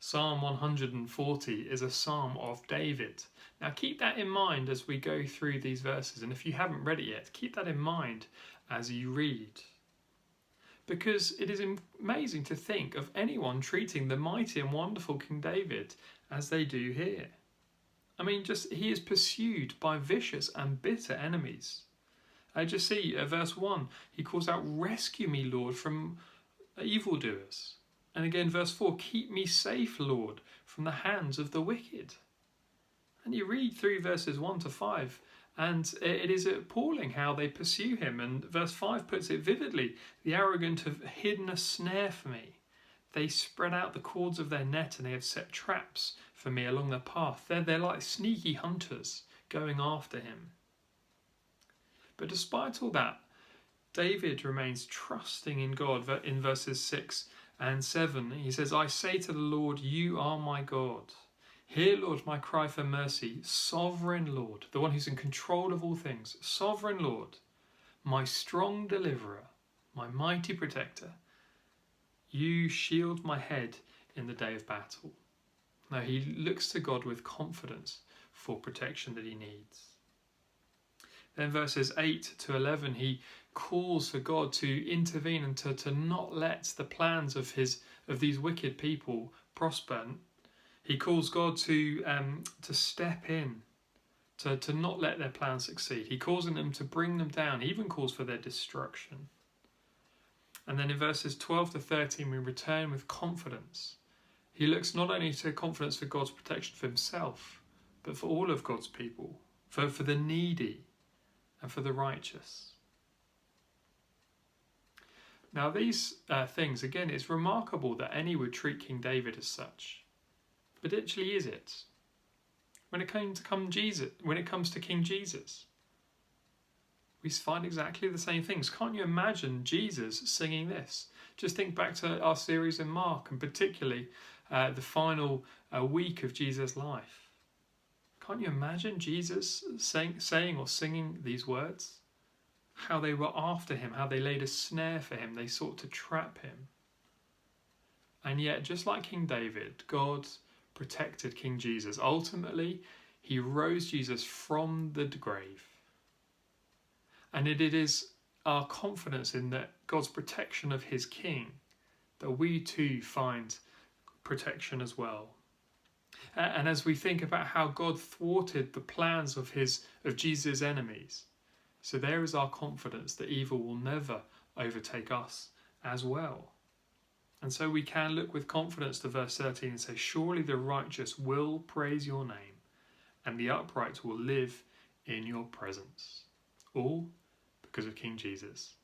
Psalm 140 is a psalm of David. Now keep that in mind as we go through these verses, and if you haven't read it yet, keep that in mind as you read. Because it is amazing to think of anyone treating the mighty and wonderful King David as they do here. I mean, he is pursued by vicious and bitter enemies. Just see, verse 1, he calls out, "Rescue me, Lord, from evildoers." And again, verse 4, "Keep me safe, Lord, from the hands of the wicked." And you read through verses 1 to 5, and it is appalling how they pursue him. And verse 5 puts it vividly, "The arrogant have hidden a snare for me. They spread out the cords of their net, and they have set traps for me along the path." They're like sneaky hunters going after him. But despite all that, David remains trusting in God. In verses 6 and 7, he says, "I say to the Lord, you are my God. Hear, Lord, my cry for mercy. Sovereign Lord," the one who's in control of all things, "Sovereign Lord, my strong deliverer, my mighty protector, you shield my head in the day of battle." Now he looks to God with confidence for protection that he needs. Then verses 8 to 11, he calls for God to intervene and to not let the plans of these wicked people prosper. He calls God to step in, to not let their plans succeed. He calls on them to bring them down. He even calls for their destruction. And then in verses 12 to 13, we return with confidence. He looks not only to confidence for God's protection for himself, but for all of God's people, for the needy and for the righteous. Now these things, again, it's remarkable that any would treat King David as such. But actually is it? When it comes to King Jesus, we find exactly the same things. Can't you imagine Jesus singing this? Just think back to our series in Mark, and particularly the final week of Jesus' life. Can't you imagine Jesus saying or singing these words? How they were after him, how they laid a snare for him, they sought to trap him. And yet, just like King David, God protected King Jesus. Ultimately, he rose Jesus from the grave. And it is our confidence in that God's protection of his king that we too find protection as well. And as we think about how God thwarted the plans of Jesus' enemies, so there is our confidence that evil will never overtake us as well. And so we can look with confidence to verse 13 and say, "Surely the righteous will praise your name, and the upright will live in your presence." All because of King Jesus.